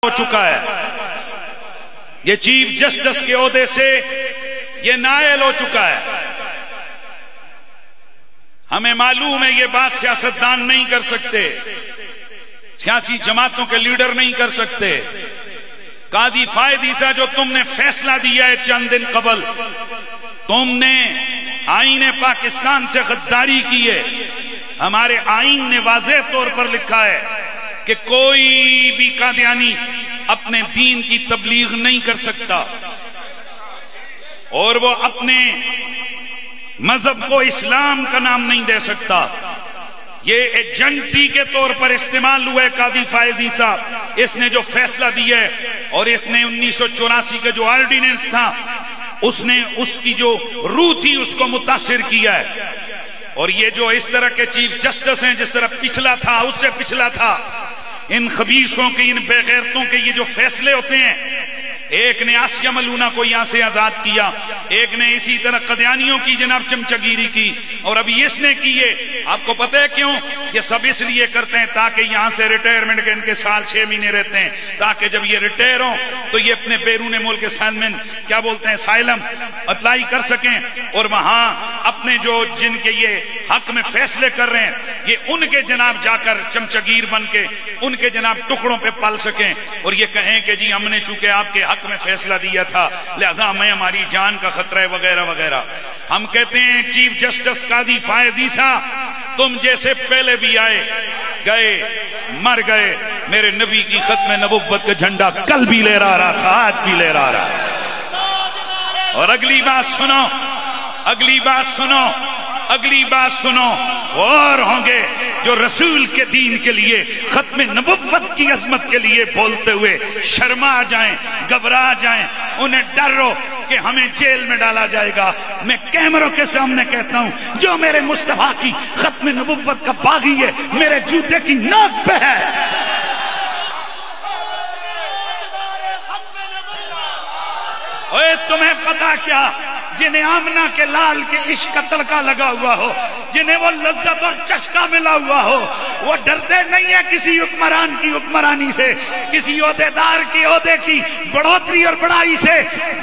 ہو چکا ہے، یہ چیف جسٹس کے عہدے سے یہ نائل ہو چکا ہے۔ ہمیں معلوم ہے یہ بات سیاستدان نہیں کر سکتے، سیاسی جماعتوں کے لیڈر نہیں کر سکتے۔ قاضی فائد عیسیٰ جو تم نے فیصلہ دیا ہے چند دن قبل، تم نے آئین پاکستان سے غداری کی ہے۔ ہمارے آئین نے واضح طور پر لکھا ہے کہ کوئی بھی قادیانی اپنے دین کی تبلیغ نہیں کر سکتا اور وہ اپنے مذہب کو اسلام کا نام نہیں دے سکتا۔ یہ ایجنٹی کے طور پر استعمال ہوا ہے قاضی فائز عیسیٰ، اس نے جو فیصلہ دیا ہے، اور اس نے 1984 کا جو آرڈیننس تھا اس نے اس کی جو روح تھی اس کو متاثر کیا ہے۔ اور یہ جو اس طرح کے چیف جسٹس ہیں، جس طرح پچھلا تھا اس سے پچھلا تھا، ان خبیثوں کے، ان بے غیرتوں کے یہ جو فیصلے ہوتے ہیں، ایک نے آسیہ ملونہ کو یہاں سے آزاد کیا، ایک نے اسی طرح قادیانیوں کی جناب چمچگیری کی، اور ابھی اس نے کیے۔ آپ کو پتہ ہے کیوں؟ یہ سب اس لیے کرتے ہیں تاکہ یہاں سے ریٹائرمنٹ کے ان کے سال 6 مہینے رہتے ہیں، تاکہ جب یہ ریٹائر ہوں تو یہ اپنے بیرون ملک اسائلمنٹ کیا بولتے ہیں اسائلم اپلائی کر سکیں، اور وہاں اپنے جو جن کے یہ حق میں فیصلے کر رہے ہیں یہ ان کے جناب جا کر چمچگیر بن کے ان کے جناب ٹکڑوں پہ پل سکیں، اور یہ کہیں کہ جی ہم نے چونکہ آپ کے حق میں فیصلہ دیا تھا لہذا ہمیں ہماری جان کا خطرہ ہے وغیرہ وغیرہ۔ ہم کہتے ہیں چیف جسٹس قاضی فائز عیسیٰ، تم جیسے پہلے بھی آئے گئے مر گئے، میرے نبی کی ختم نبوت کا جھنڈا کل بھی لے رہا تھا، آج بھی لے رہا ہے۔ اور اگلی بات سنو، اگلی بات سنو، اگلی بات سنو، اور ہوں گے جو رسول کے دین کے لیے، ختم نبوت کی عظمت کے لیے بولتے ہوئے شرما جائیں، گھبرا جائیں، انہیں ڈر ہو کہ ہمیں جیل میں ڈالا جائے گا۔ میں کیمروں کے سامنے کہتا ہوں جو میرے مصطفیٰ کی ختم نبوت کا باغی ہے میرے جوتے کی ناک پہ ہے۔ اوے تمہیں پتا کیا، جنہیں آمنہ کے لال کے عشق کا تڑکا لگا ہوا ہو، جنہیں وہ لذت اور چشکا ملا ہوا ہو، وہ ڈرتے نہیں ہیں کسی حکمران کی حکمرانی سے، کسی عہدیدار کی عہدے کی بڑھوتری اور بڑائی سے۔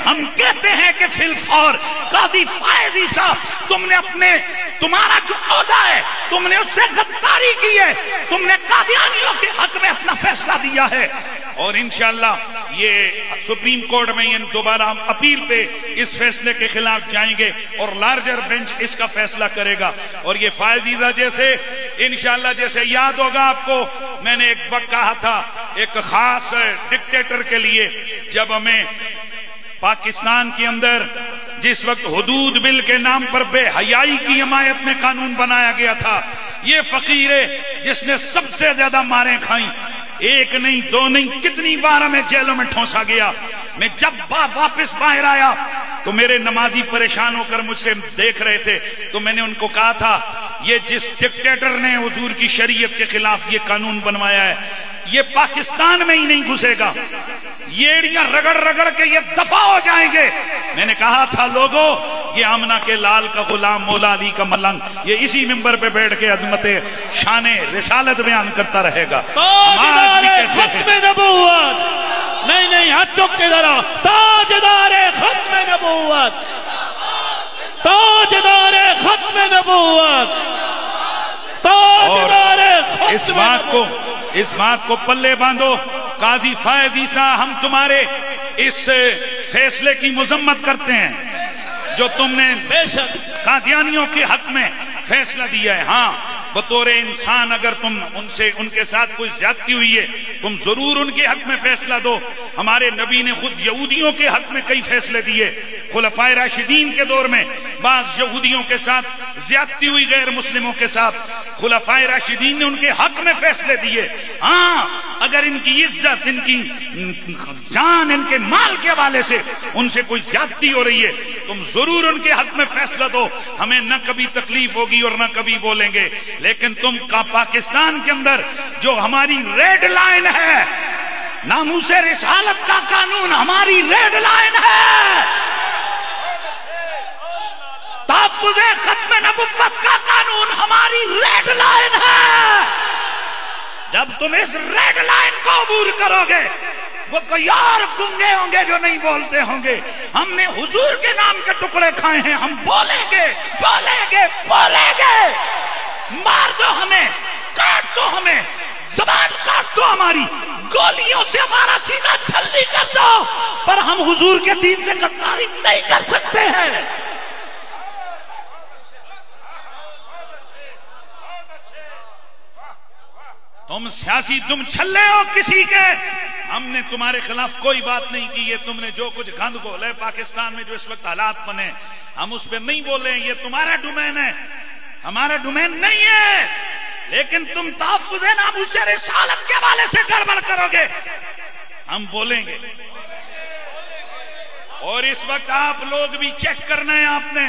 ہم کہتے ہیں کہ فی الفور قاضی فائز عیسیٰ، تم نے تمہارا جو عہدہ ہے تم نے اس سے غداری کی ہے، تم نے قادیانیوں کے حق میں اپنا فیصلہ دیا ہے، اور انشاءاللہ یہ سپریم کورٹ میں یہ دوبارہ ہم اپیل پہ اس فیصلے کے خلاف جائیں گے اور لارجر بینچ اس کا فیصلہ کرے گا۔ اور یہ فائز عیسیٰ جیسے انشاءاللہ، جیسے یاد ہوگا آپ کو میں نے ایک وقت کہا تھا ایک خاص ڈکٹیٹر کے لیے، جب ہمیں پاکستان کے اندر جس وقت حدود بل کے نام پر بے حیائی کی حمایت میں قانون بنایا گیا تھا، یہ فقیر ہے جس نے سب سے زیادہ ماریں کھائیں، ایک نہیں دو نہیں کتنی بار ہمیں جیلوں میں ٹھونسا گیا۔ میں جب واپس باہر آیا تو میرے نمازی پریشان ہو کر مجھ سے دیکھ رہے تھے، تو میں نے ان کو کہا تھا یہ جس ڈکٹیٹر نے حضور کی شریعت کے خلاف یہ قانون بنوایا ہے یہ پاکستان میں ہی نہیں گھسے گا، ایڑیاں رگڑ رگڑ کے یہ دفع ہو جائیں گے۔ میں نے کہا تھا لوگوں، یہ آمنہ کے لال کا غلام مولا علی کا ملنگ یہ اسی ممبر پہ بیٹھ کے عظمت شان رسالت بیان کرتا رہے گا۔ ختم نبوت نہیں ہاتھ چک کے ذرا، تاجدار ختم نبوت، تاجدار ختم نبوت، تاجدار ختم نبوت۔ اس بات کو پلے باندھو قاضی فائز عیسیٰ، ہم تمہارے اس فیصلے کی مذمت کرتے ہیں جو تم نے قادیانیوں کے حق میں فیصلہ دیا ہے۔ ہاں بطور انسان اگر تم ان کے ساتھ کوئی زیادتی ہوئی ہے تم ضرور ان کے حق میں فیصلہ دو۔ ہمارے نبی نے خود یہودیوں کے حق میں کئی فیصلے دیے، خلفائے راشدین کے دور میں بعض یہودیوں کے ساتھ زیادتی ہوئی، غیر مسلموں کے ساتھ، خلفائے راشدین نے ان کے حق میں فیصلے دیے۔ ہاں اگر ان کی عزت، ان کی جان، ان کے مال کے حوالے سے ان سے کوئی زیادتی ہو رہی ہے تم ضرور ان کے حق میں فیصلہ دو، ہمیں نہ کبھی تکلیف ہوگی اور نہ کبھی بولیں گے۔ لیکن تم کا پاکستان کے اندر جو ہماری ریڈ لائن ہے، ناموس رسالت کا قانون ہماری ریڈ لائن ہے، تحفظ ختم نبوت کا قانون ہماری ریڈ لائن ہے۔ جب تم اس ریڈ لائن کو عبور کرو گے وہ کوئی اور گنگے ہوں گے جو نہیں بولتے ہوں گے. ہم نے حضور کے نام کے ٹکڑے کھائے ہیں, ہم بولیں گے بولیں گے بولیں گے. مار دو ہمیں, کاٹ دو ہمیں, زبان کاٹ دو ہماری, گولیوں سے ہمارا سینہ چھلنی کر دو, پر ہم حضور کے دین سے غداری نہیں کر سکتے ہیں. تم سیاسی تم چھلے ہو کسی کے, ہم نے تمہارے خلاف کوئی بات نہیں کی. یہ تم نے جو کچھ گند گھولے پاکستان میں جو اس وقت حالات بنے, ہم اس پہ نہیں بولے. یہ تمہارا ڈومین ہے, ہمارا ڈومین نہیں ہے. لیکن تم تحفظ ناموس رسالت کے حوالے سے گڑبڑ کرو گے, ہم بولیں گے. اور اس وقت آپ لوگ بھی چیک کرنا ہے آپ نے,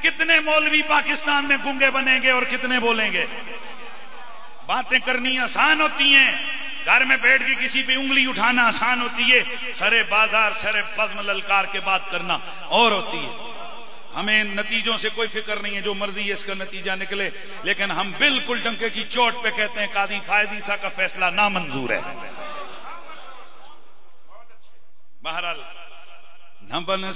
کتنے مولوی پاکستان میں گنگے بنیں گے اور کتنے بولیں گے. باتیں کرنی آسان ہوتی ہیں, گھر میں بیٹھ کے کسی پہ انگلی اٹھانا آسان ہوتی ہے, سرے بازار سرے بزم للکار کے بات کرنا اور ہوتی ہے. ہمیں نتیجوں سے کوئی فکر نہیں ہے, جو مرضی ہے اس کا نتیجہ نکلے, لیکن ہم بالکل ڈنکے کی چوٹ پہ کہتے ہیں قاضی فائز عیسیٰ کا فیصلہ نامنظور ہے. بہرحال نہ بن